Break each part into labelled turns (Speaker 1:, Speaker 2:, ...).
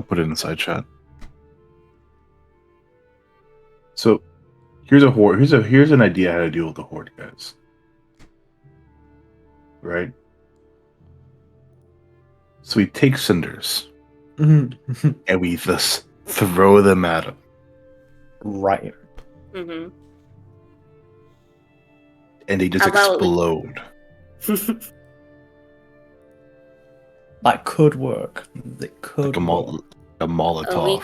Speaker 1: put it in the side chat. So here's a horde. Here's an idea how to deal with the horde, guys. Right? So we take cinders and we just throw them at them.
Speaker 2: Right.
Speaker 3: Mm-hmm.
Speaker 1: And they just
Speaker 3: How about we-
Speaker 1: explode.
Speaker 2: That could work. It could
Speaker 1: Like
Speaker 2: work.
Speaker 1: a Molotov.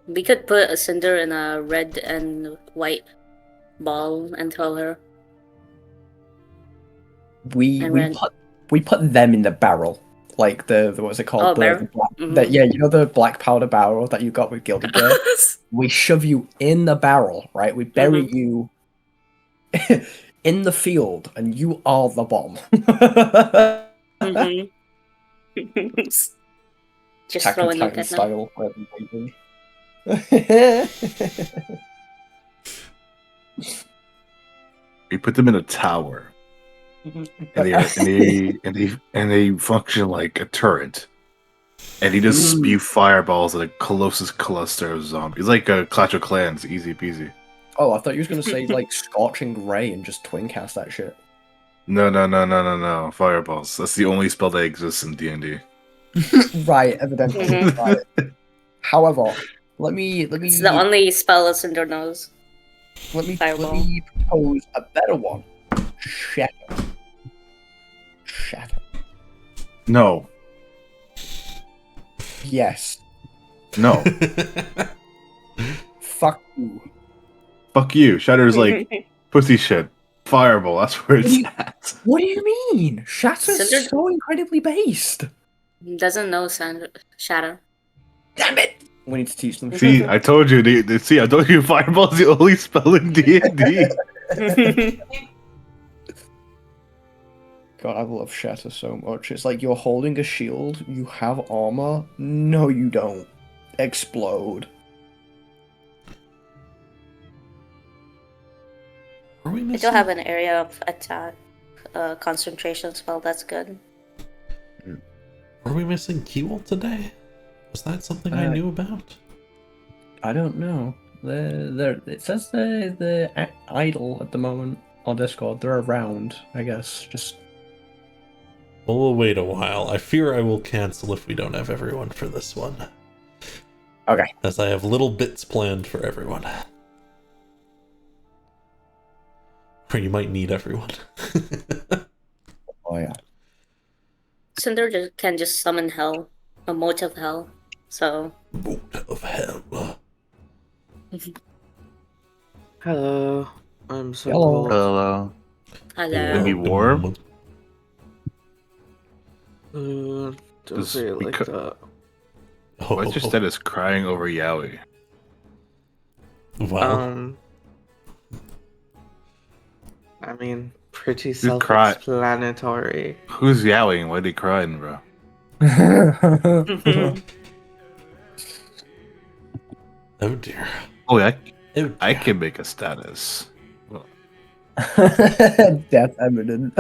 Speaker 3: We could put a cinder in a red and white ball and throw her.
Speaker 2: We
Speaker 3: And
Speaker 2: we
Speaker 3: red.
Speaker 2: put them in the barrel. Like the what's it called?
Speaker 3: Oh,
Speaker 2: the
Speaker 3: barrel?
Speaker 2: black,
Speaker 3: Mhm.
Speaker 2: yeah, you know the black powder barrel that you got with Gilded Gear? We shove you in the barrel, right? We bury you in the field, and you are the bomb.
Speaker 3: Mm-hmm. Just
Speaker 2: Attack on
Speaker 3: throwing it
Speaker 2: Titan
Speaker 3: at them.
Speaker 2: style. wherever you
Speaker 1: We put them in a tower. And they function like a turret. And he just spew fireballs at a Colossus cluster of zombies. Like a Clash of Clans, easy peasy.
Speaker 2: Oh, I thought you was gonna say like Scorching Ray and just twin cast that shit.
Speaker 1: No. Fireballs. That's the only spell that exists in D&D.
Speaker 2: Right, evidently.
Speaker 3: Mhm.
Speaker 2: Right. However, let me
Speaker 3: It's the only spell a cinder knows.
Speaker 2: let me
Speaker 3: Fireball.
Speaker 2: propose a better one. Shatter.
Speaker 1: No.
Speaker 2: Yes.
Speaker 1: No.
Speaker 2: Fuck you.
Speaker 1: Fuck you. Shatter's like pussy shit. Fireball, that's where it's at.
Speaker 2: What do you mean? Shatter's
Speaker 3: Cinder-
Speaker 2: so incredibly based.
Speaker 3: Doesn't know shatter.
Speaker 2: Damn it! We need to teach them.
Speaker 1: See, I told you. I told you Fireball's the only spell in D&D.
Speaker 2: God, I love Shatter so much. It's like you're holding a shield, you have armor. No, you don't. Explode.
Speaker 4: Are we
Speaker 3: I
Speaker 4: missing?
Speaker 3: do have an area of attack concentration spell. That's good.
Speaker 4: Are we missing Keywell today? Was that something I knew about?
Speaker 2: I don't know. It says they're idle at the moment on Discord. They're around, I guess. Just
Speaker 4: Well, we'll wait a while. I fear I will cancel if we don't have everyone for this one.
Speaker 2: okay.
Speaker 4: As I have little bits planned for everyone. Or you might need everyone.
Speaker 2: Oh yeah.
Speaker 3: Cinder can just summon hell, a mote of hell. So
Speaker 4: Moat of hell.
Speaker 5: Hello, I'm so
Speaker 2: Hello.
Speaker 5: cold.
Speaker 1: Hello.
Speaker 3: hello.
Speaker 1: Maybe warm?
Speaker 5: Don't
Speaker 1: Just
Speaker 5: say it like
Speaker 1: because-
Speaker 5: that.
Speaker 1: Why's your status crying over Yowie?
Speaker 4: Well,
Speaker 5: I mean, pretty
Speaker 1: Just cry.
Speaker 5: self-explanatory.
Speaker 1: Who's yowling? Why are they crying, bro?
Speaker 4: oh dear.
Speaker 1: Oh, yeah,
Speaker 4: Oh,
Speaker 1: I
Speaker 4: dear.
Speaker 1: can make a status.
Speaker 2: Death Eminent.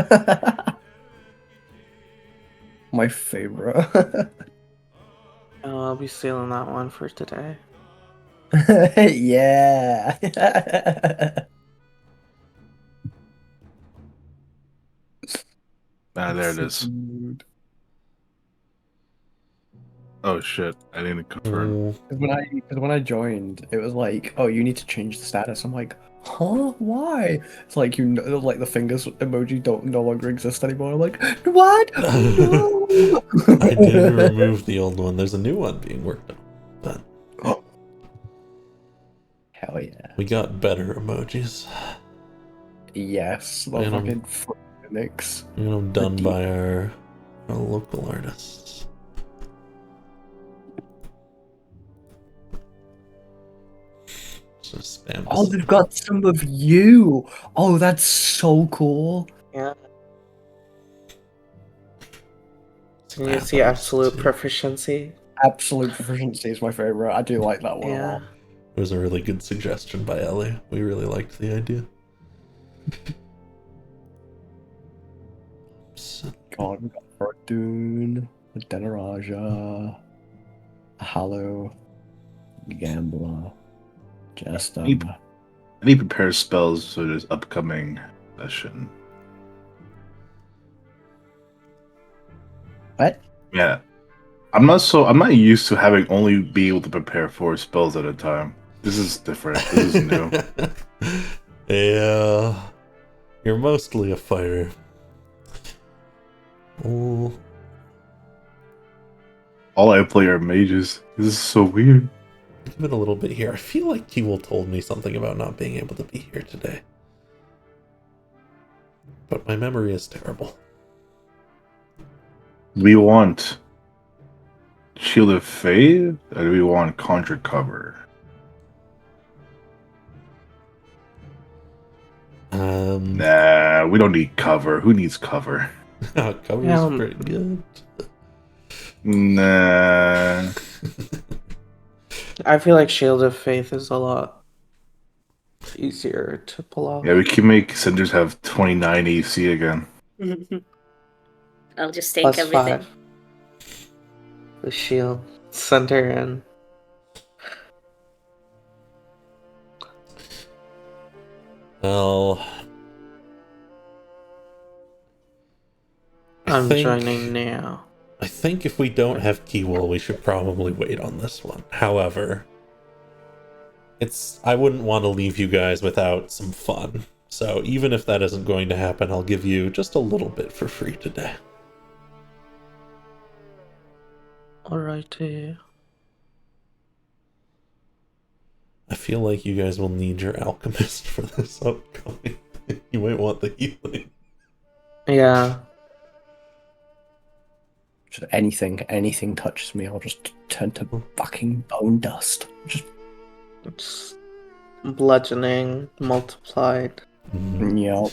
Speaker 2: My favorite.
Speaker 5: I'll be stealing that one for today.
Speaker 2: Yeah.
Speaker 1: Ah, there it is.
Speaker 2: Dude.
Speaker 1: Oh shit! I didn't confirm.
Speaker 4: Oh,
Speaker 2: Because when I joined, it was like, oh, you need to change the status. I'm like, huh? Why? It's like you know, like the fingers emoji don't no longer exist anymore. I'm like, what? No.
Speaker 4: I did remove the old one. There's a new one being worked on. But
Speaker 2: Hell yeah.
Speaker 4: we got better emojis.
Speaker 2: Yes, the
Speaker 4: And
Speaker 2: fucking mix.
Speaker 4: Done by our local artists. Just spam
Speaker 2: Oh,
Speaker 4: this.
Speaker 2: they've got some of you. Oh, that's so cool.
Speaker 5: Yeah. Can you
Speaker 4: Spam
Speaker 5: see
Speaker 4: this
Speaker 5: absolute
Speaker 4: too.
Speaker 5: proficiency?
Speaker 2: Absolute proficiency is my favorite. I do like that one a
Speaker 5: Yeah.
Speaker 2: lot.
Speaker 4: It was a really good suggestion by Ellie. We really liked the idea. So,
Speaker 2: God, we got Fortune, Denaraja. Hallow, Gambler, just
Speaker 1: I need to prepare spells for this upcoming session.
Speaker 2: what?
Speaker 1: Yeah. I'm not used to having only be able to prepare 4 spells at a time. This is different. This is new.
Speaker 4: Yeah. You're mostly a fighter. Oh.
Speaker 1: All I play are mages. This is so weird.
Speaker 4: Give it a little bit here. I feel like Keewell told me something about not being able to be here today. But my memory is terrible.
Speaker 1: We want Shield of Faith, or do we want Conjure Cover? Nah, we don't need cover. Who needs cover?
Speaker 4: Cover's pretty good.
Speaker 1: Nah.
Speaker 5: I feel like Shield of Faith is a lot easier to pull off.
Speaker 1: Yeah, we can make Cinders have 29 AC again.
Speaker 3: I'll just take
Speaker 5: Plus
Speaker 3: everything.
Speaker 5: 5. The shield, center, and
Speaker 4: Well,
Speaker 5: I'm joining now.
Speaker 4: I think if we don't have Keywell, we should probably wait on this one. However, I wouldn't want to leave you guys without some fun. So even if that isn't going to happen, I'll give you just a little bit for free today.
Speaker 5: Alrighty.
Speaker 4: I feel like you guys will need your alchemist for this upcoming. You might want the healing.
Speaker 5: Yeah.
Speaker 2: Just anything touches me, I'll just turn to fucking bone dust. Just
Speaker 5: It's bludgeoning multiplied.
Speaker 2: Yep.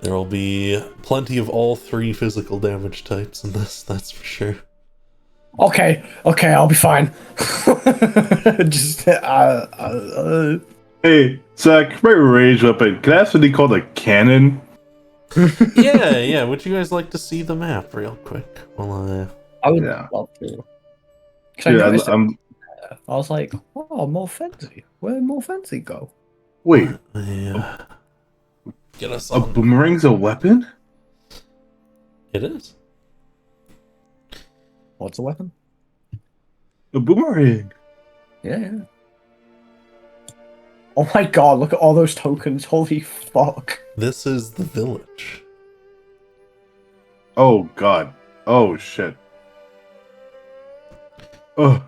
Speaker 4: There will be plenty of all 3 physical damage types in this, that's for sure.
Speaker 2: Okay, I'll be fine. Just
Speaker 1: Hey, Zach, my rage weapon. Can I have something called a cannon?
Speaker 4: Yeah, would you guys like to see the map real quick? Well,
Speaker 2: I would
Speaker 1: Yeah.
Speaker 2: love to. 'Cause
Speaker 1: Yeah,
Speaker 2: I noticed
Speaker 1: I'm.
Speaker 2: I was like, oh, more fancy. Where'd more fancy go?
Speaker 1: Wait,
Speaker 4: yeah. Get us
Speaker 1: a
Speaker 4: on.
Speaker 1: boomerang's a weapon?
Speaker 4: It is.
Speaker 2: What's a weapon?
Speaker 1: A boomerang.
Speaker 2: Yeah. Oh my god, look at all those tokens. Holy fuck.
Speaker 4: This is the village.
Speaker 1: Oh god. Oh shit. Oh.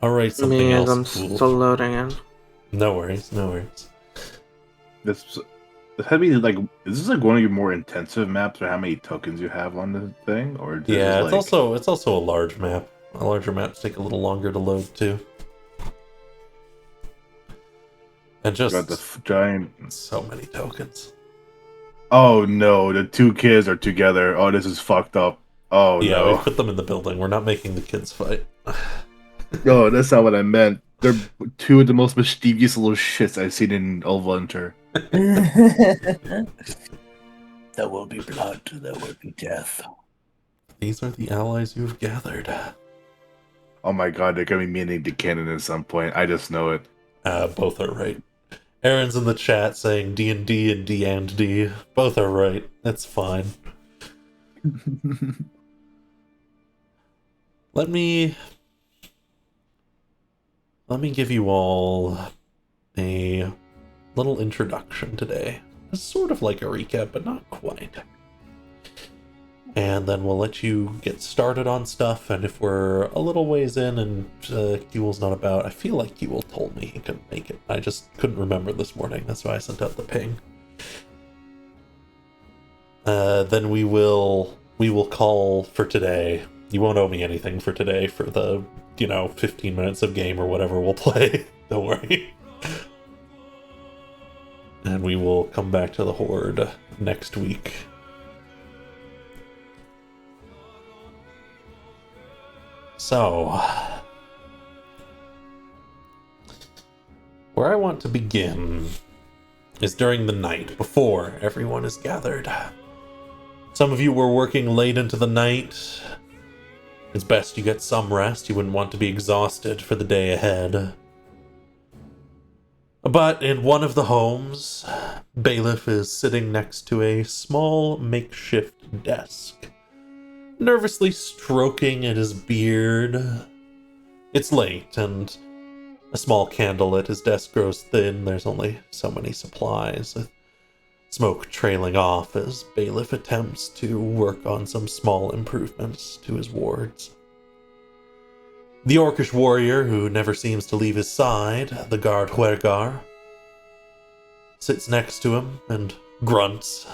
Speaker 4: Alright, something
Speaker 5: Me as
Speaker 4: else
Speaker 5: I'm
Speaker 4: cool.
Speaker 5: still loading in.
Speaker 4: No worries, no worries.
Speaker 1: This had to be like. Is this like one of your more intensive maps, or how many tokens you have on the thing, or is
Speaker 4: Yeah,
Speaker 1: this
Speaker 4: it's also a large map. Larger maps take a little longer to load too. And just
Speaker 1: got the giant.
Speaker 4: so many tokens.
Speaker 1: Oh no, the 2 kids are together. Oh, this is fucked up. Oh
Speaker 4: Yeah, we
Speaker 1: no.
Speaker 4: put them in the building. We're not making the kids fight.
Speaker 1: No, that's not what I meant. They're 2 of the most mischievous little shits I've seen in Ulvunter.
Speaker 2: There will be blood, there will be death.
Speaker 4: These are the allies you've gathered.
Speaker 1: Oh my god, they're gonna be meaning to canon at some point. I just know it.
Speaker 4: Both are right. Aaron's in the chat saying D&D and D&D. Both are right. That's fine. Let me give you all a little introduction today. It's sort of like a recap, but not quite. And then we'll let you get started on stuff, and if we're a little ways in and Kewell's not about, I feel like Kewell told me he couldn't make it. I just couldn't remember this morning, that's why I sent out the ping. Then we will call for today. You won't owe me anything for today for the, 15 minutes of game or whatever we'll play. Don't worry. And we will come back to the Horde next week. So, where I want to begin is during the night, before everyone is gathered. Some of you were working late into the night. It's best you get some rest. You wouldn't want to be exhausted for the day ahead. But in one of the homes, Bailiff is sitting next to a small makeshift desk, nervously stroking at his beard. It's late, and a small candle at his desk grows thin. There's only so many supplies, with smoke trailing off as Bailiff attempts to work on some small improvements to his wards. The orcish warrior, who never seems to leave his side, the guard Huergar, sits next to him and grunts.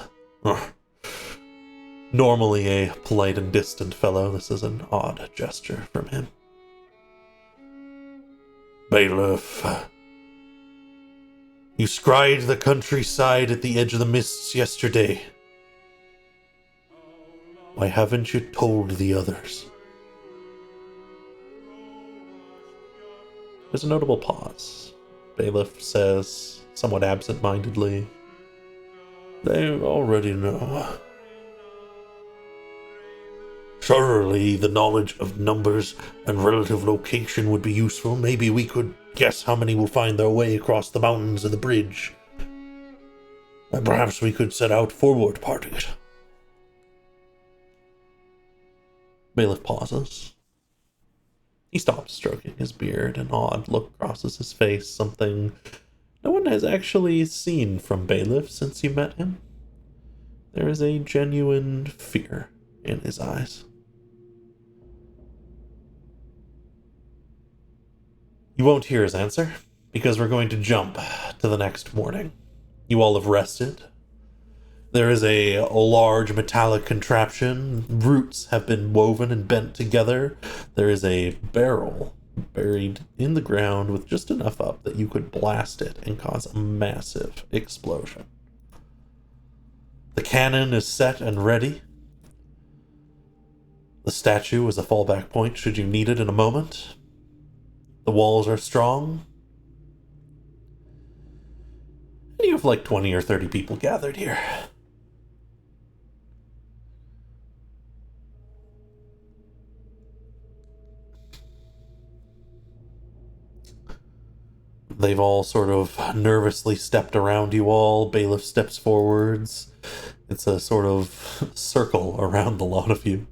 Speaker 4: Normally a polite and distant fellow, this is an odd gesture from him. Bailiff, you scryed the countryside at the edge of the mists yesterday. Why haven't you told the others? There's a notable pause. Bailiff says, somewhat absent-mindedly, they already know. Surely the knowledge of numbers and relative location would be useful. Maybe we could guess how many will find their way across the mountains and the bridge. And perhaps we could set out forward parties. Bailiff pauses. He stops stroking his beard. An odd look crosses his face, something no one has actually seen from Bailiff since you met him. There is a genuine fear in his eyes. You won't hear his answer, because we're going to jump to the next morning. You all have rested. There is a large metallic contraption. Roots have been woven and bent together. There is a barrel buried in the ground with just enough up that you could blast it and cause a massive explosion. The cannon is set and ready. The statue is a fallback point should you need it in a moment. The walls are strong. And you have like 20 or 30 people gathered here. They've all sort of nervously stepped around you all. Bailiff steps forwards. It's a sort of circle around the lot of you.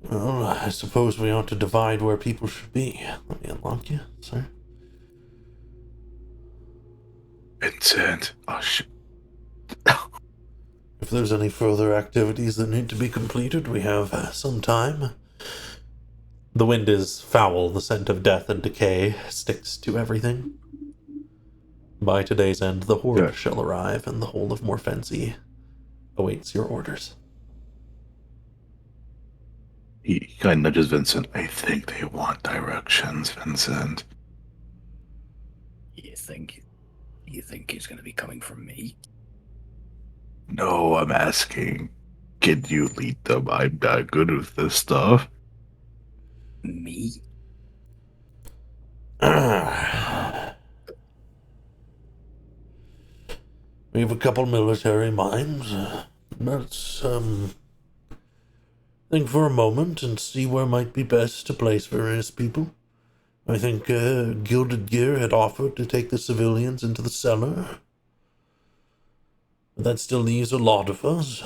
Speaker 4: Well, I suppose we ought to divide where people should be. Let me unlock you, sir.
Speaker 1: Vincent. Oh, shit.
Speaker 4: If there's any further activities that need to be completed, we have some time. The wind is foul. The scent of death and decay sticks to everything. By today's end, the Horde shall arrive, and the whole of Morfensi awaits your orders.
Speaker 1: He kind of nudges Vincent. I think they want directions, Vincent.
Speaker 2: You think it's going to be coming from me?
Speaker 1: No, I'm asking. Can you lead them? I'm not good with this stuff.
Speaker 2: Me?
Speaker 4: We have a couple military minds. Let's think for a moment and see where might be best to place various people. I think Gilded Gear had offered to take the civilians into the cellar. But that still leaves a lot of us,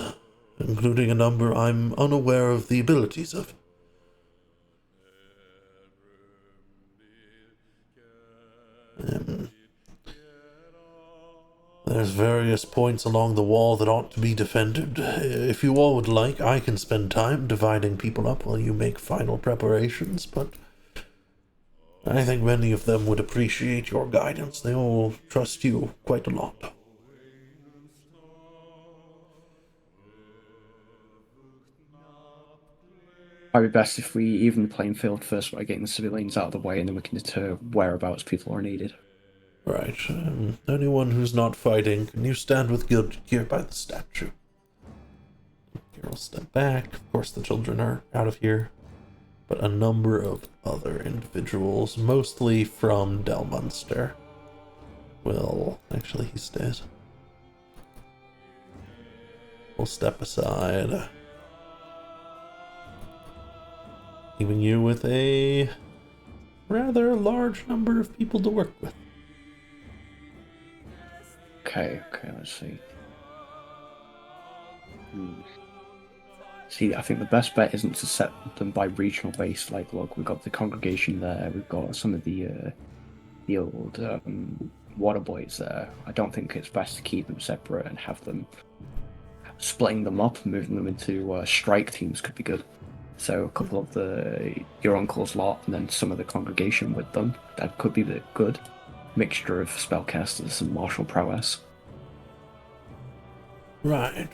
Speaker 4: including a number I'm unaware of the abilities of. There's various points along the wall that ought to be defended. If you all would like, I can spend time dividing people up while you make final preparations, but I think many of them would appreciate your guidance. They all trust you quite a lot.
Speaker 2: Might be best if we even the playing field first by getting the civilians out of the way, and then we can deter whereabouts people are needed.
Speaker 4: Right. Anyone who's not fighting, can you stand with Gilded Gear by the statue? Carol step back. Of course, the children are out of here. But a number of other individuals, mostly from Del Munster, will... Actually, he stays. We'll step aside. Leaving you with a rather large number of people to work with.
Speaker 2: Okay, let's see. See, I think the best bet isn't to set them by regional base. Like, look, we've got the congregation there, we've got some of the old water boys there. I don't think it's best to keep them separate and have them splitting them up, moving them into strike teams could be good. So a couple of your uncle's lot, and then some of the congregation with them. That could be the good mixture of spellcasters and martial prowess.
Speaker 4: Right.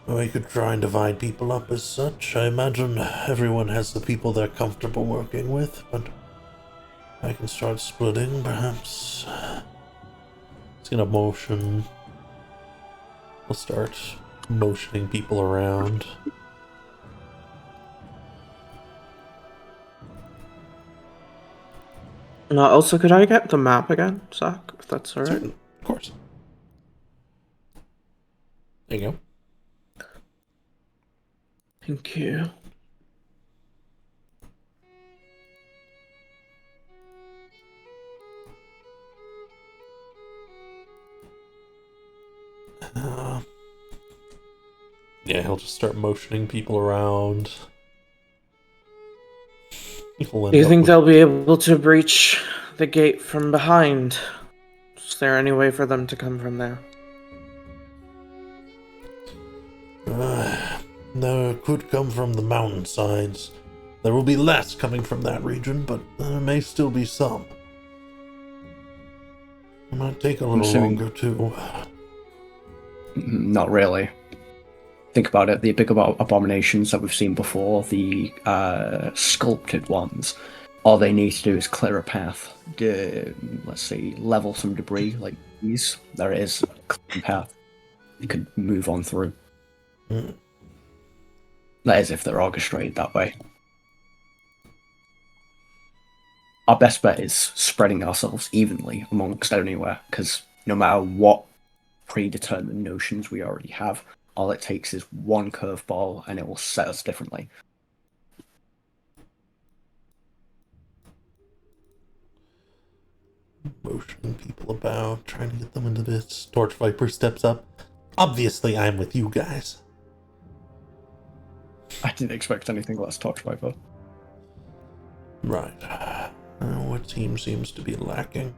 Speaker 4: We could try and divide people up as such. I imagine everyone has the people they're comfortable working with, but I can start splitting, perhaps. It's gonna motion. We'll start motioning people around.
Speaker 5: Also, could I get the map again, Zach, if that's alright?
Speaker 4: Certain, of course. There you go.
Speaker 5: Thank you.
Speaker 4: Yeah, he'll just start motioning people around.
Speaker 5: Do you think they'll be able to breach the gate from behind? Is there any way for them to come from there?
Speaker 4: There could come from the mountainsides. There will be less coming from that region, but there may still be some. It might take a little longer too.
Speaker 2: Not really. Think about it, the big abominations that we've seen before, the sculpted ones, all they need to do is clear a path. Let's see, level some debris like these. There it is, clear path. You could move on through. That is if they're orchestrated that way. Our best bet is spreading ourselves evenly amongst anywhere, because no matter what predetermined notions we already have, all it takes is one curveball and it will set us differently.
Speaker 4: Motioning people about, trying to get them into this. Torch Viper steps up. Obviously, I'm with you guys.
Speaker 2: I didn't expect anything less Torch Viper.
Speaker 4: Right. What team seems to be lacking?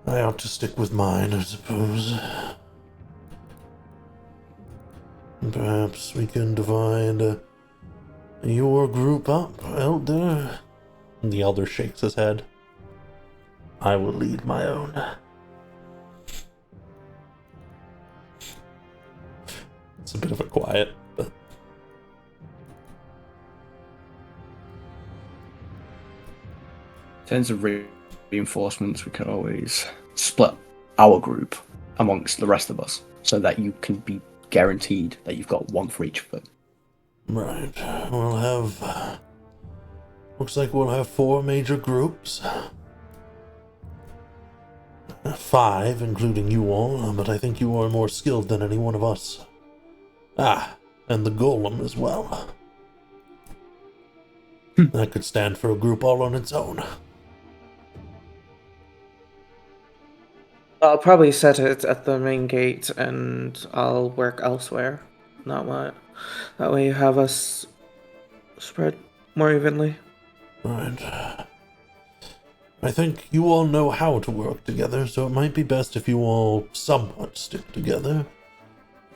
Speaker 4: I ought to stick with mine, I suppose. Perhaps we can divide your group up, Elder. And the Elder shakes his head. I will lead my own. It's a bit of a quiet, but...
Speaker 2: In terms of reinforcements, we can always split our group amongst the rest of us, so that you can be guaranteed that you've got one for each of them.
Speaker 4: Right. We'll have... looks like we'll have 4 major groups. 5, including you all, but I think you are more skilled than any one of us. Ah, and the Golem as well. That could stand for a group all on its own.
Speaker 5: I'll probably set it at the main gate and I'll work elsewhere. That way you have us spread more evenly.
Speaker 4: Right. I think you all know how to work together, so it might be best if you all somewhat stick together.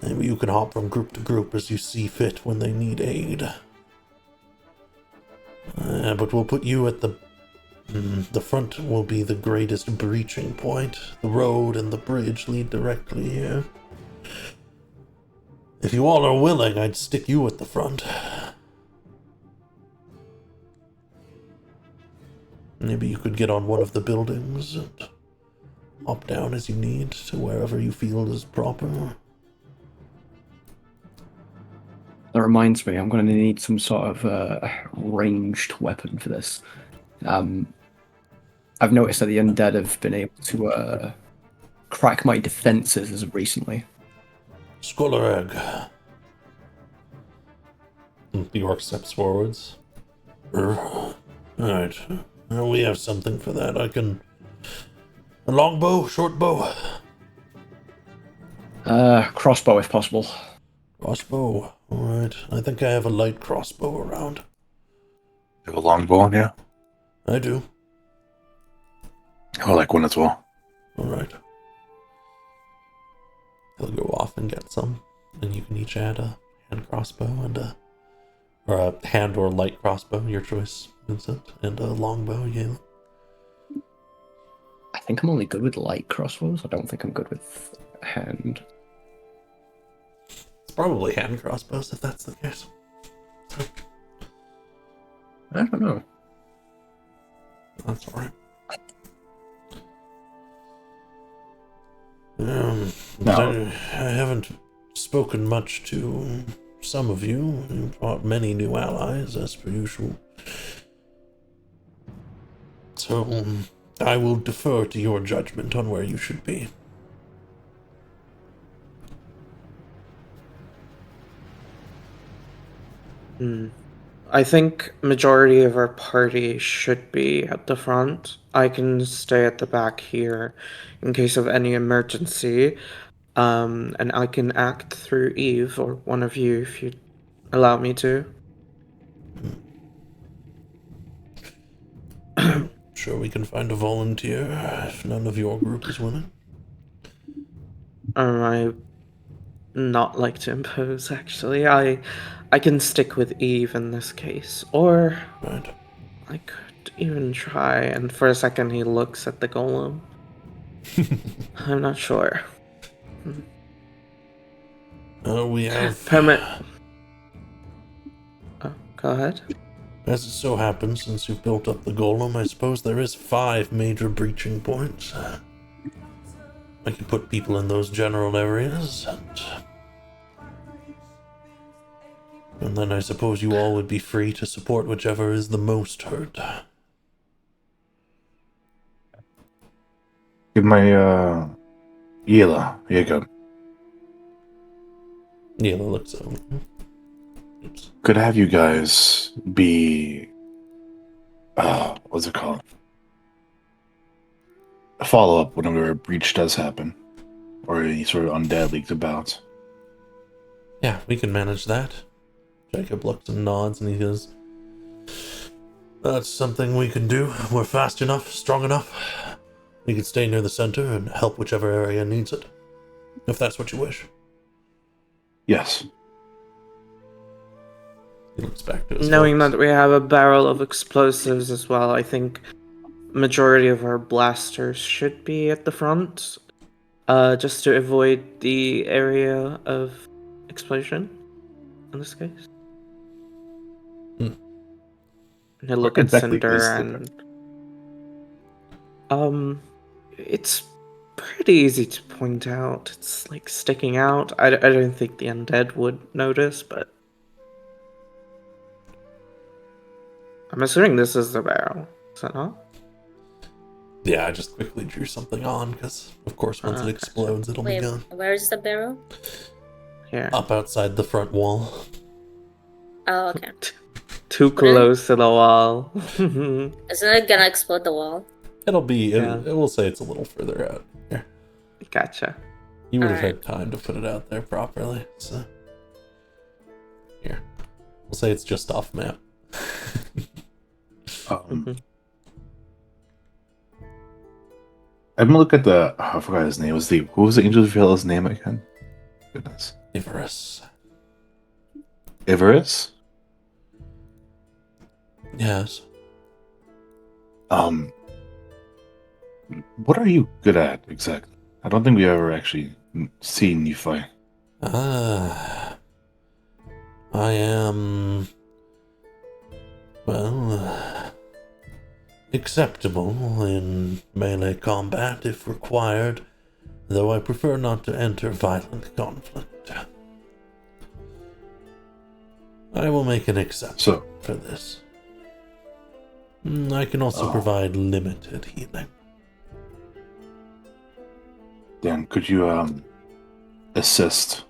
Speaker 4: Maybe you can hop from group to group as you see fit when they need aid. But we'll put you at the front will be the greatest breaching point. The road and the bridge lead directly here. If you all are willing, I'd stick you at the front. Maybe you could get on one of the buildings and hop down as you need to wherever you feel is proper.
Speaker 2: That reminds me, I'm going to need some sort of ranged weapon for this. I've noticed that the undead have been able to crack my defenses as of recently.
Speaker 4: Scholar egg. The orc steps forwards. Alright. Well, we have something for that. I can... A long bow, short bow.
Speaker 2: Crossbow if possible.
Speaker 4: Crossbow. Alright. I think I have a light crossbow around.
Speaker 1: You have a longbow on you?
Speaker 4: I do.
Speaker 1: I like one as well.
Speaker 4: Alright. He'll go off and get some. And you can each add a hand crossbow and or a hand or light crossbow, your choice, Vincent. And a longbow, Yale.
Speaker 2: I think I'm only good with light crossbows. I don't think I'm good with hand.
Speaker 4: It's probably hand crossbows if that's the case.
Speaker 2: I don't know.
Speaker 4: That's alright.
Speaker 1: No.
Speaker 4: I haven't spoken much to some of you. You brought many new allies, as per usual. So, I will defer to your judgment on where you should be.
Speaker 5: I think majority of our party should be at the front. I can stay at the back here in case of any emergency. And I can act through Eve or one of you if you allow me to.
Speaker 4: Sure, we can find a volunteer if none of your group is willing.
Speaker 5: I not like to impose, actually. I can stick with Eve in this case. Or
Speaker 4: Right.
Speaker 5: I could even try, and for a second he looks at the golem. I'm not sure.
Speaker 4: We have...
Speaker 5: Permit. Oh, go ahead.
Speaker 4: As it so happens, since you've built up the golem, I suppose there is 5 major breaching points. I can put people in those general areas, and then I suppose you all would be free to support whichever is the most hurt.
Speaker 1: Give my, Yela. Here you go.
Speaker 4: Yela looks over. Oops.
Speaker 1: Could have you guys be, what's it called? A follow-up whenever a breach does happen. Or any sort of undead leaks about.
Speaker 4: Yeah, we can manage that. Jacob looks and nods and he goes, that's something we can do. We're fast enough, strong enough. We can stay near the center and help whichever area needs it. If that's what you wish.
Speaker 1: Yes.
Speaker 4: He looks back to his
Speaker 5: Knowing
Speaker 4: folks.
Speaker 5: that we have a barrel of explosives as well, I think majority of our blasters should be at the front, just to avoid the area of explosion, in this case.
Speaker 4: Hmm.
Speaker 5: And he'll look
Speaker 1: Where
Speaker 5: at
Speaker 1: exactly
Speaker 5: Cinder
Speaker 1: is the
Speaker 5: and... It's pretty easy to point out. It's, like, sticking out. I don't think the undead would notice, but... I'm assuming this is the barrel, is that not?
Speaker 4: Yeah, I just quickly drew something on, because, of course, once it
Speaker 5: Okay.
Speaker 4: explodes, it'll
Speaker 3: Wait,
Speaker 4: be gone.
Speaker 3: where is the barrel?
Speaker 5: Here.
Speaker 4: Up outside the front wall.
Speaker 3: Oh, okay.
Speaker 5: Too close to the wall.
Speaker 3: Isn't it gonna explode the wall?
Speaker 4: It'll be,
Speaker 5: Yeah.
Speaker 4: it will say it's a little further out. Here.
Speaker 5: Gotcha.
Speaker 4: You would have
Speaker 3: Alright.
Speaker 4: had time to put it out there properly, so... Here. We'll say it's just off map.
Speaker 1: I'm gonna look at the, I forgot his name. What was the Angel Fella's name again? Goodness.
Speaker 4: Ivarus.
Speaker 1: Ivarus?
Speaker 4: Yes.
Speaker 1: What are you good at exactly? I don't think we've ever actually seen you fight.
Speaker 4: I am... well... acceptable in melee combat if required, though I prefer not to enter violent conflict. I will make an exception
Speaker 1: So,
Speaker 4: for this. I can also
Speaker 1: Oh.
Speaker 4: provide limited healing.
Speaker 1: Dan, could you assist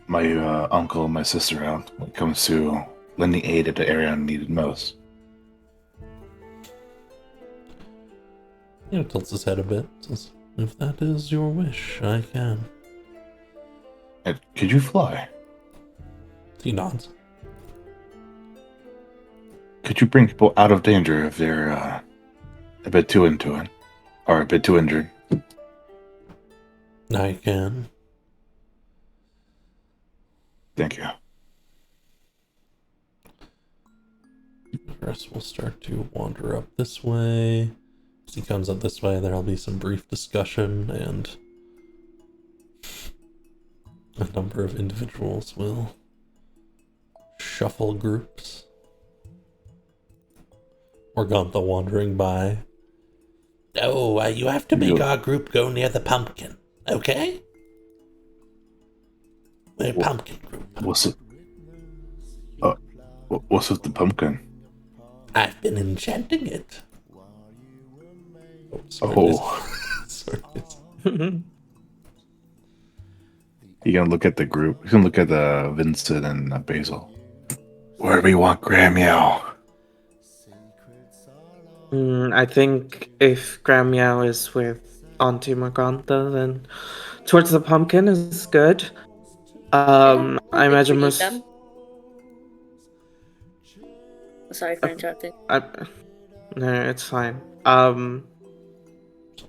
Speaker 1: my uncle and my sister out when it comes to lending aid at the area needed most?
Speaker 4: He tilts his head a bit. Says, if that is your wish, I can.
Speaker 1: And could you fly?
Speaker 4: He nods.
Speaker 1: Could you bring people out of danger if they're a bit too into it, or a bit too injured?
Speaker 4: I can.
Speaker 1: Thank you.
Speaker 4: The rest will start to wander up this way. As he comes up this way, there'll be some brief discussion, and a number of individuals will shuffle groups. Organtha wandering by. Oh, you have to make our group go near the pumpkin, okay? We're a pumpkin group.
Speaker 1: What's it? What's with the pumpkin?
Speaker 4: I've been enchanting it. Sorry.
Speaker 1: You gonna look at the group? You can look at Vincent and Basil. Where do we want Graham Yao?
Speaker 5: I think if Graham Yao is with Auntie Morgantha, then towards the pumpkin is good. I imagine most.
Speaker 3: Them. Sorry for interrupting.
Speaker 5: No, it's fine.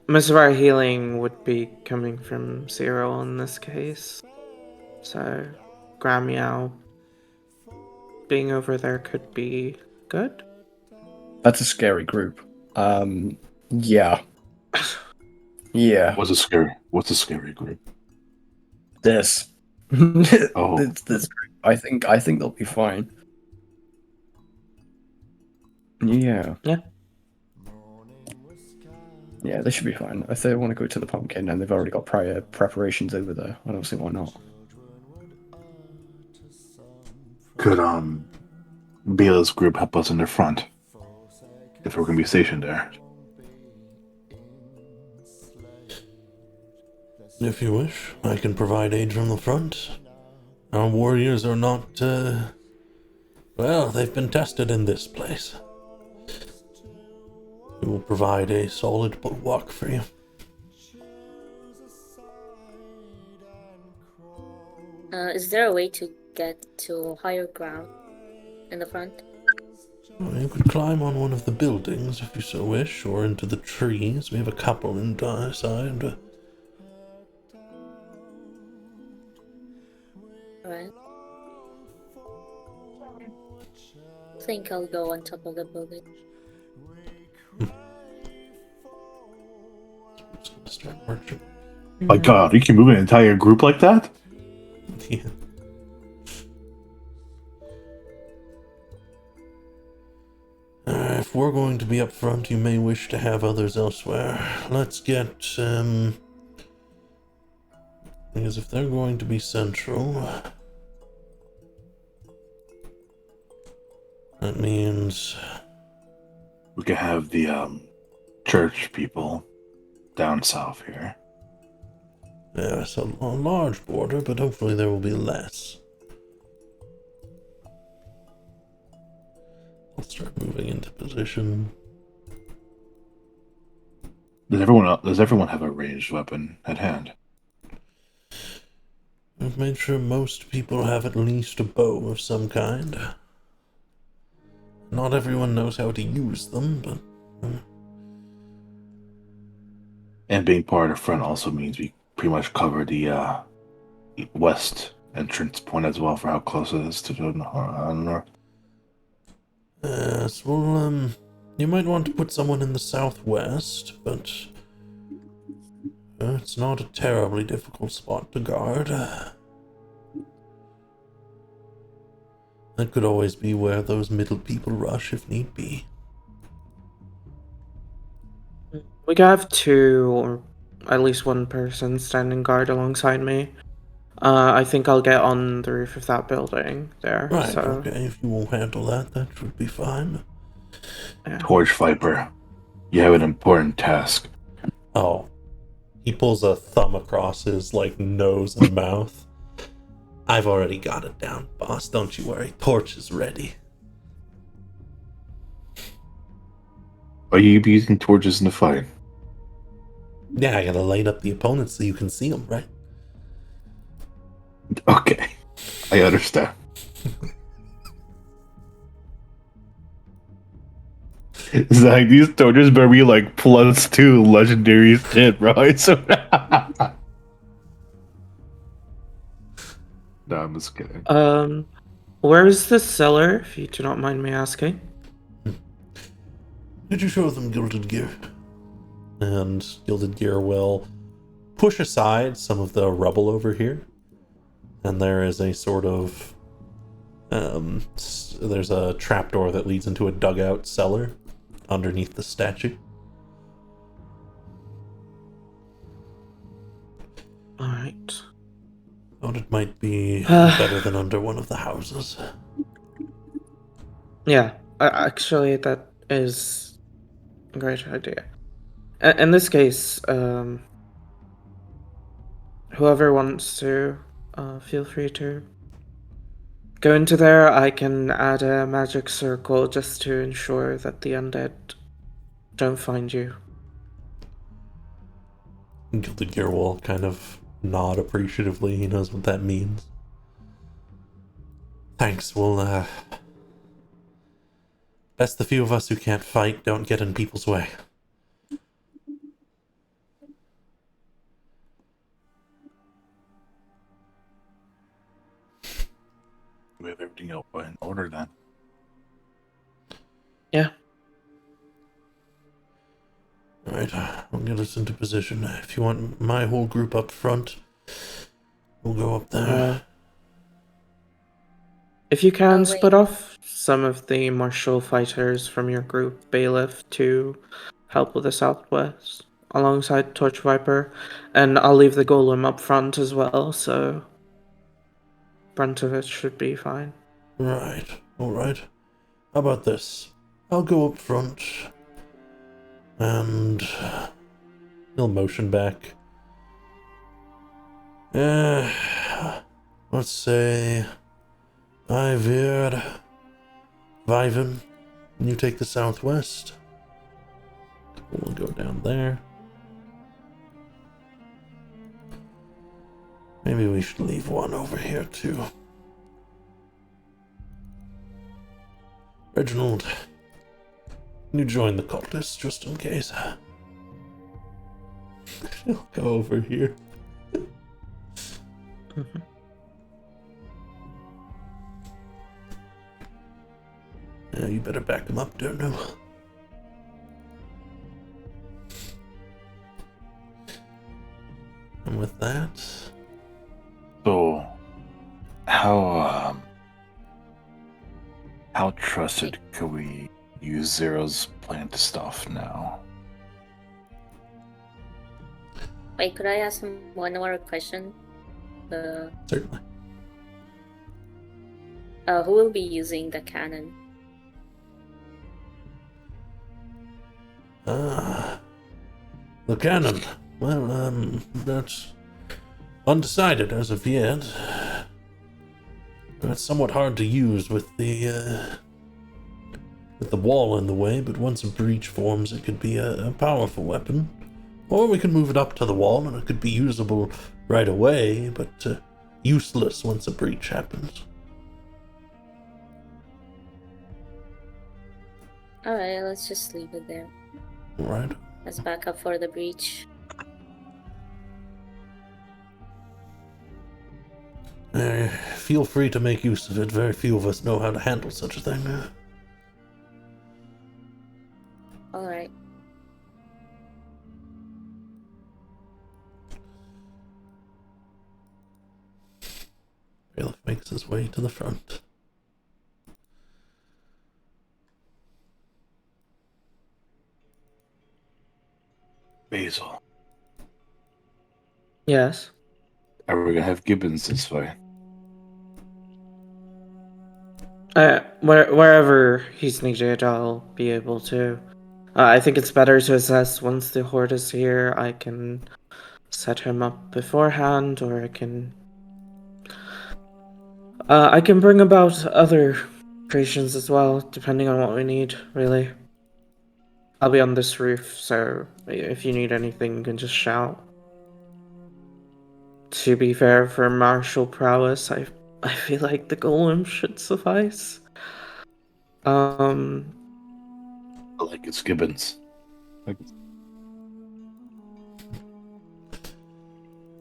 Speaker 5: Most of our healing would be coming from Cyril in this case. So, Graham Yao being over there could be good.
Speaker 2: That's a scary group. Yeah. Yeah.
Speaker 1: What's a scary group?
Speaker 2: This.
Speaker 1: Oh.
Speaker 2: This group. I think they'll be fine. Yeah.
Speaker 5: Yeah.
Speaker 2: Yeah, they should be fine. If they want to go to the pumpkin and they've already got prior preparations over there, I don't see why not.
Speaker 1: Could Bela's group help us in the front if we're gonna be stationed there?
Speaker 4: If you wish, I can provide aid from the front. Our warriors are not, well, they've been tested in this place. We will provide a solid bulwark for you.
Speaker 3: Is there a way to get to higher ground in the front?
Speaker 4: You could climb on one of the buildings if you so wish, or into the trees. We have a couple inside.
Speaker 3: Alright. I think I'll go on top of the building.
Speaker 4: Just gonna start marching.
Speaker 1: My God, you can move an entire group like that?
Speaker 4: Yeah. If we're going to be up front, you may wish to have others elsewhere. Let's get, because if they're going to be central, that means
Speaker 1: We could have the church people down south here.
Speaker 4: yeah, it's a large border, but hopefully there will be less. I'll start moving into position.
Speaker 1: Does everyone have a ranged weapon at hand?
Speaker 4: I've made sure most people have at least a bow of some kind. Not everyone knows how to use them, but...
Speaker 1: And being part of the front also means we pretty much cover the west entrance point as well for how close it is to the north.
Speaker 4: Yes, well, you might want to put someone in the southwest, but it's not a terribly difficult spot to guard. That could always be where those middle people rush if need be.
Speaker 5: We could have two or at least one person standing guard alongside me. I think I'll get on the roof of that building there.
Speaker 4: Right,
Speaker 5: So
Speaker 4: okay, if you won't handle that, that should be fine.
Speaker 5: yeah.
Speaker 1: Torch Viper, you have an important task.
Speaker 4: Oh. He pulls a thumb across his, like, nose and mouth. I've already got it down, boss, don't you worry. Torch is ready.
Speaker 1: Are you using torches in the fight?
Speaker 4: Yeah, I gotta light up the opponents so you can see them, right?
Speaker 1: Okay, I understand. It's like these torches better be like +2 legendary shit, bro. So no, I'm just kidding.
Speaker 5: Where is the cellar, if you do not mind me asking?
Speaker 4: Did you show them Gilded Gear? And Gilded Gear will push aside some of the rubble over here. And there is a sort of... there's a trapdoor that leads into a dugout cellar underneath the statue.
Speaker 5: Alright.
Speaker 4: Thought it might be better than under one of the houses.
Speaker 5: Yeah, actually, that is a great idea. In this case, whoever wants to, feel free to go into there. I can add a magic circle just to ensure that the undead don't find you.
Speaker 4: Gilded Gear will kind of nod appreciatively. He knows what that means. Thanks, we'll, best the few of us who can't fight don't get in people's way.
Speaker 1: We have everything else in order then.
Speaker 5: Yeah.
Speaker 4: Alright, I'll get us into position. If you want my whole group up front, we'll go up there.
Speaker 5: If you can,
Speaker 3: wait.
Speaker 5: split off some of the martial fighters from your group, Bailiff, to help with the southwest, alongside Torch Viper, and I'll leave the golem up front as well, so brunt of it should be fine.
Speaker 4: Right, alright. How about this? I'll go up front, and he'll motion back. Let's say Ivir, Viven, and you take the southwest. We'll go down there. Maybe we should leave one over here too. Reginald, you join the cultists just in case. He'll go over here. Yeah, you better back him up, don't know. And with that,
Speaker 1: So, how trusted could we use Zero's plant stuff now?
Speaker 3: Wait, could I ask him one more question?
Speaker 4: certainly.
Speaker 3: Who will be using the cannon?
Speaker 4: The cannon. Well, that's undecided as of yet. It's somewhat hard to use with the wall in the way, but once a breach forms, it could be a powerful weapon. Or we can move it up to the wall, and it could be usable right away, but useless once a breach happens.
Speaker 3: Alright, let's just leave it there.
Speaker 4: Right.
Speaker 3: As backup for the breach.
Speaker 4: Feel free to make use of it. Very few of us know how to handle such a thing.
Speaker 3: Alright.
Speaker 4: Bailiff makes his way to the front.
Speaker 1: Basil,
Speaker 5: Yes.
Speaker 1: Are we gonna have gibbons this fight?
Speaker 5: Wherever he's needed, I'll be able to. I think it's better to assess once the Horde is here. I can set him up beforehand, or I can bring about other creations as well, depending on what we need, really. I'll be on this roof, so if you need anything, you can just shout. To be fair, for martial prowess, I feel like the golem should suffice.
Speaker 1: I like it's gibbons.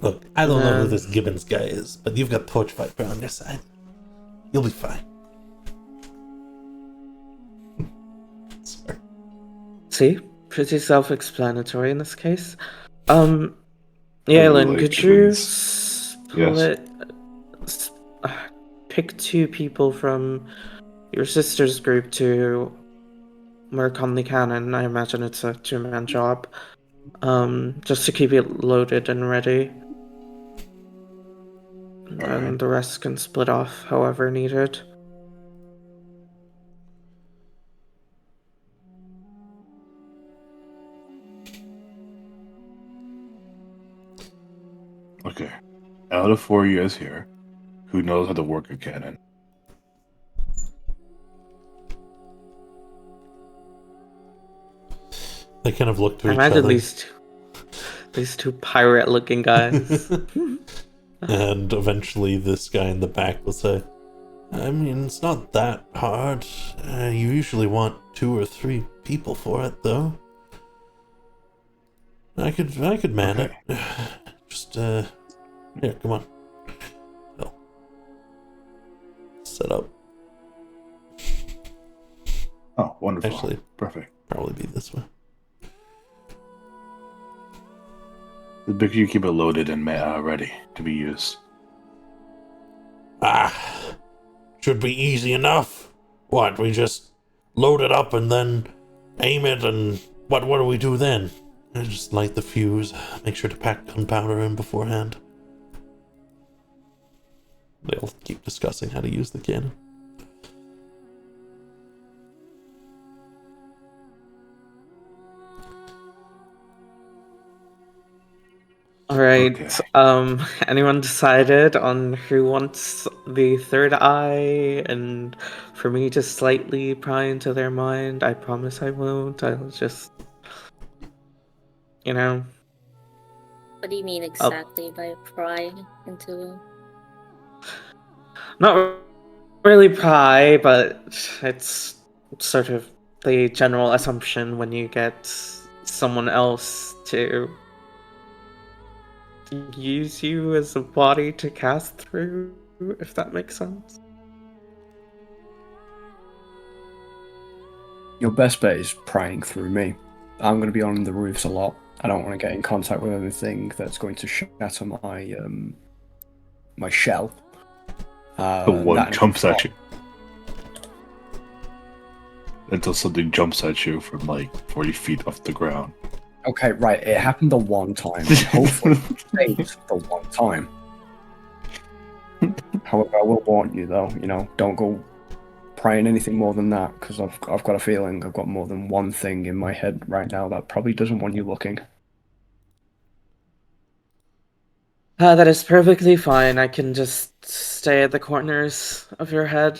Speaker 4: Look, I don't know who
Speaker 5: Um,
Speaker 4: this Gibbons guy is, but you've got Torch Viper on your side. You'll be fine. Sorry.
Speaker 5: See? Pretty self-explanatory in this case.
Speaker 1: really
Speaker 5: Yalen,
Speaker 1: like
Speaker 5: could you
Speaker 1: gibbons. Yes.
Speaker 5: pick 2 people from your sister's group to work on the cannon? I imagine it's a 2-man job. Just to keep it loaded and ready. And
Speaker 1: Alright.
Speaker 5: the rest can split off however needed.
Speaker 1: Okay. Out of 4 years here, who knows how to work a cannon?
Speaker 4: They kind of look to
Speaker 5: I
Speaker 4: each
Speaker 5: imagine
Speaker 4: other.
Speaker 5: these 2 pirate-looking guys.
Speaker 4: And eventually this guy in the back will say, I mean, it's not that hard. You usually want 2 or 3 people for it, though. I could man
Speaker 1: Okay.
Speaker 4: it. Just, here, come on. Go. Set up.
Speaker 1: Oh, wonderful.
Speaker 4: Actually,
Speaker 1: Perfect.
Speaker 4: probably be this way.
Speaker 1: The bigger you keep it loaded and ready to be used.
Speaker 4: Should be easy enough. What, we just load it up and then aim it, and what do we do then? I just light the fuse, make sure to pack gunpowder in beforehand. They'll keep discussing how to use the cannon.
Speaker 5: Alright,
Speaker 1: Okay.
Speaker 5: anyone decided on who wants the third eye and for me to slightly pry into their mind? I promise I won't. I'll just, you know,
Speaker 3: What do you mean exactly by prying into?
Speaker 5: not really pry, but it's sort of the general assumption when you get someone else to use you as a body to cast through, if that makes sense.
Speaker 2: Your best bet is prying through me. I'm going to be on the roofs a lot. I don't want to get in contact with anything that's going to shatter my my shell.
Speaker 1: The one
Speaker 2: that-
Speaker 1: jumps at you. Until something jumps at you from like 40 feet off the ground.
Speaker 2: Okay, right. It happened the one time. Hopefully, it stays the one time. However, I will warn you, though. You know, don't go prying anything more than that, because I've got a feeling I've got more than one thing in my head right now that probably doesn't want you looking.
Speaker 5: That is perfectly fine. I can just stay at the corners of your head.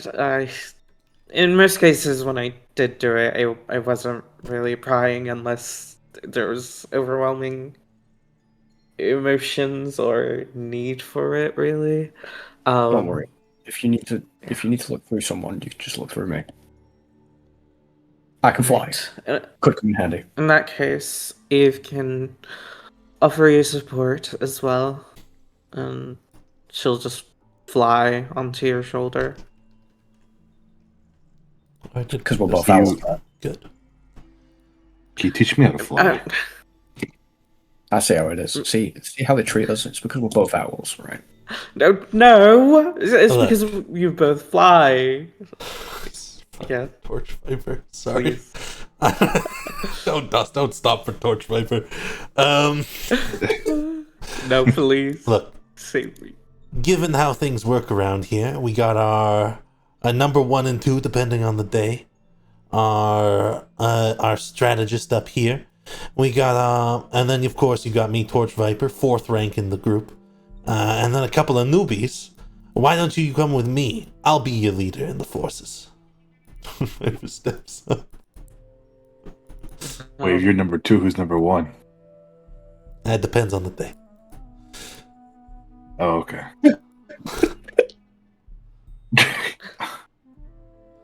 Speaker 5: In most cases, when I did do it, I wasn't really prying unless there was overwhelming emotions or need for it, really.
Speaker 2: Don't worry. If you need to look through someone, you can just look through me. I can fly. Could come in handy.
Speaker 5: In that case, Eve can offer you support as well, and she'll just fly onto your shoulder.
Speaker 4: I did
Speaker 2: Because we're both
Speaker 1: You-
Speaker 2: owls.
Speaker 4: good.
Speaker 1: Can you teach me how to fly?
Speaker 2: I see how it is. See how they treat us? It's because we're both owls, right?
Speaker 5: No, it's
Speaker 4: Oh,
Speaker 5: because you both fly. Yeah.
Speaker 4: Torch Viper. Sorry.
Speaker 5: Please.
Speaker 4: Don't stop for Torch Viper.
Speaker 5: No, please.
Speaker 4: Look,
Speaker 5: Save me.
Speaker 4: Given how things work around here, we got our number 1 and 2, depending on the day. Our strategist up here. We got and then of course you got me, Torch Viper, 4th rank in the group, and then a couple of newbies. Why don't you come with me? I'll be your leader in the forces. Viper steps up.
Speaker 1: Wait, if you're number 2, who's number 1?
Speaker 4: That depends on the day.
Speaker 1: Oh, okay.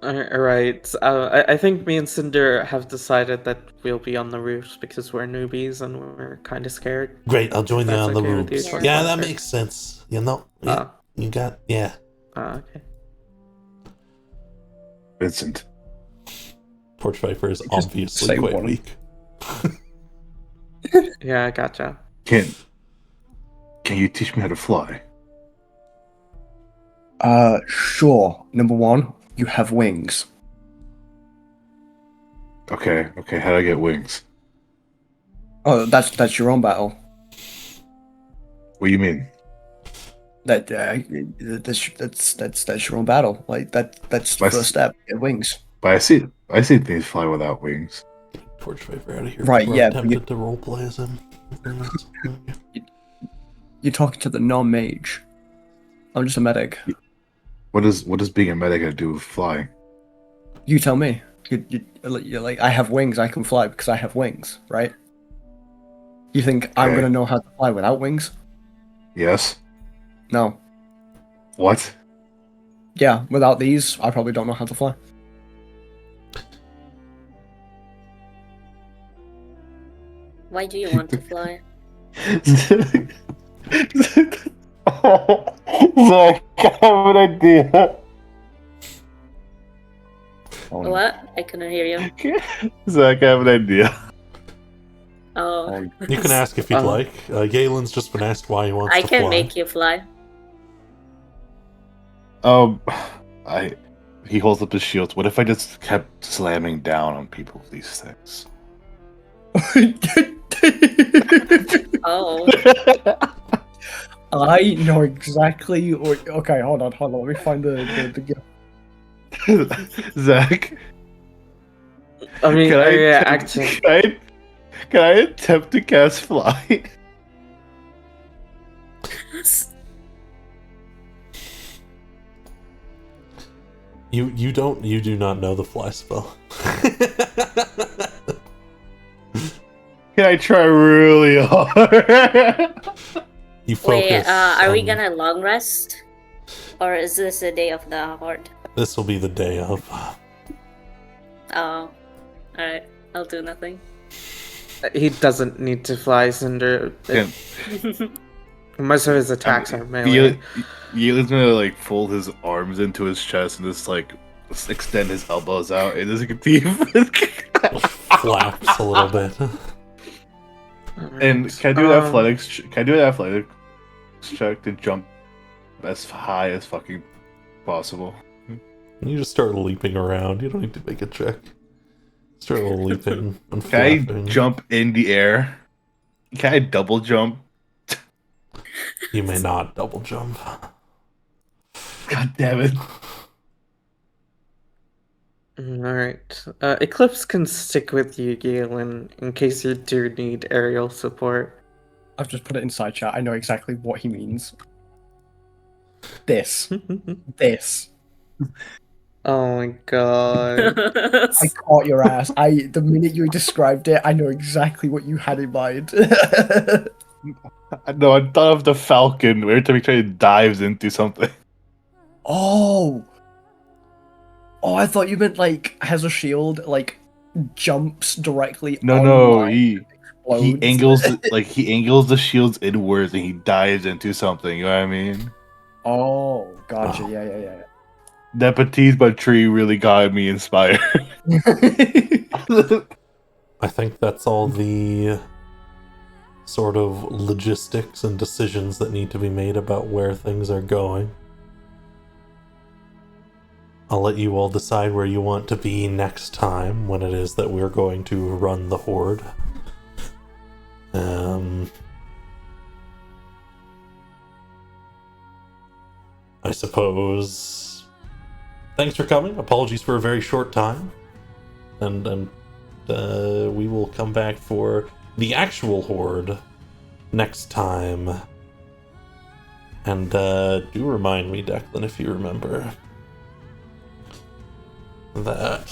Speaker 5: Alright, I think me and Cinder have decided that we'll be on the roofs because we're newbies and we're kind of scared.
Speaker 4: Great, I'll join you
Speaker 5: That's
Speaker 4: on the
Speaker 5: okay with
Speaker 4: roofs.
Speaker 5: you,
Speaker 4: Yeah,
Speaker 5: Torch
Speaker 4: that
Speaker 5: Viper?
Speaker 4: makes sense. You know, yeah, you got, yeah.
Speaker 5: Okay.
Speaker 1: Vincent.
Speaker 4: Torch Viper is
Speaker 2: Just
Speaker 4: obviously
Speaker 2: say
Speaker 4: quite
Speaker 2: one.
Speaker 4: weak.
Speaker 5: Yeah, I gotcha.
Speaker 1: Can you teach me how to fly?
Speaker 2: Sure. Number 1, you have wings.
Speaker 1: Okay, how do I get wings?
Speaker 2: Oh, that's your own battle.
Speaker 1: What do you mean?
Speaker 2: That's your own battle. Like that's the
Speaker 1: My
Speaker 2: first
Speaker 1: s-
Speaker 2: step. Get wings.
Speaker 1: But I see things fly without wings.
Speaker 4: Torch Viper out of here.
Speaker 2: Right,
Speaker 4: before
Speaker 2: yeah,
Speaker 4: I'm
Speaker 2: but
Speaker 4: tempted to roleplay as him.
Speaker 2: You're talking to the non-mage. I'm just a medic.
Speaker 1: What does being a medic have to do with flying?
Speaker 2: You tell me. You're like, I have wings. I can fly because I have wings, right? You think I'm
Speaker 1: Okay.
Speaker 2: gonna know how to fly without wings?
Speaker 1: Yes.
Speaker 2: No.
Speaker 1: What?
Speaker 2: Yeah, without these, I probably don't know how to fly.
Speaker 3: Why do you want to fly?
Speaker 1: Zach, I have an idea.
Speaker 2: Oh, no.
Speaker 3: What? I couldn't hear you.
Speaker 1: Zach, I have an idea.
Speaker 3: Oh,
Speaker 2: Oh,
Speaker 4: You can ask if you'd
Speaker 5: Uh-huh.
Speaker 4: like. Galen's just been asked why he wants
Speaker 3: I
Speaker 4: to
Speaker 3: can
Speaker 4: fly.
Speaker 3: make you fly.
Speaker 1: He holds up his shield. What if I just kept slamming down on people with these things?
Speaker 3: Oh,
Speaker 2: I know exactly. Okay, hold on. Let me find the gift.
Speaker 1: Zach,
Speaker 5: I mean,
Speaker 1: can I,
Speaker 5: yeah,
Speaker 1: attempt,
Speaker 5: actually,
Speaker 1: can I attempt to cast fly?
Speaker 4: You do not know the fly spell.
Speaker 1: Can I try really hard?
Speaker 4: You focus.
Speaker 3: wait. Are we
Speaker 4: on-
Speaker 3: gonna long rest, or is this the day of the horde?
Speaker 4: This will be the day of.
Speaker 3: Oh, alright. I'll do nothing.
Speaker 5: he doesn't need to fly, Cinder.
Speaker 1: Can-
Speaker 5: Most of his attacks are melee.
Speaker 1: Yeelin's gonna like fold his arms into his chest and just like extend his elbows out and just continue.
Speaker 4: Flaps a little bit.
Speaker 1: And can I do an athletics? Can I do an athletics check to jump as high as fucking possible?
Speaker 4: You just start leaping around. You don't need to make a check. Start leaping and
Speaker 1: Can I
Speaker 4: flapping.
Speaker 1: jump in the air? Can I double jump?
Speaker 4: You may not double jump.
Speaker 1: God damn it!
Speaker 5: Alright. Eclipse can stick with you, Galen, in case you do need aerial support.
Speaker 2: I've just put it inside chat. I know exactly what he means. This.
Speaker 5: Oh my god.
Speaker 2: I caught your ass. The minute you described it, I know exactly what you had in mind.
Speaker 1: No, I thought of the falcon. Every time he tries to dives into something.
Speaker 2: Oh, I thought you meant like has a shield, like jumps directly.
Speaker 1: No,
Speaker 2: on
Speaker 1: no,
Speaker 2: mine,
Speaker 1: he
Speaker 2: explodes.
Speaker 1: angles he angles the shields inwards and he dives into something. You know what I mean?
Speaker 2: Oh, gotcha.
Speaker 4: Oh.
Speaker 2: Yeah.
Speaker 1: That Baptiste tree really got me inspired.
Speaker 4: I think that's all the sort of logistics and decisions that need to be made about where things are going. I'll let you all decide where you want to be next time when it is that we're going to run the Horde. I suppose. Thanks for coming. Apologies for a very short time, and we will come back for the actual Horde next time. And do remind me, Declan, if you remember, that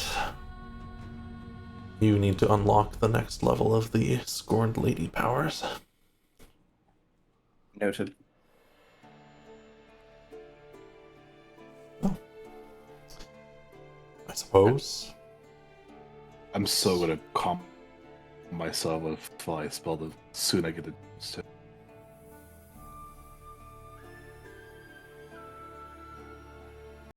Speaker 4: you need to unlock the next level of the Scorned Lady powers.
Speaker 2: Noted.
Speaker 4: I suppose.
Speaker 1: I'm so gonna calm myself with fly spell the soon I get it.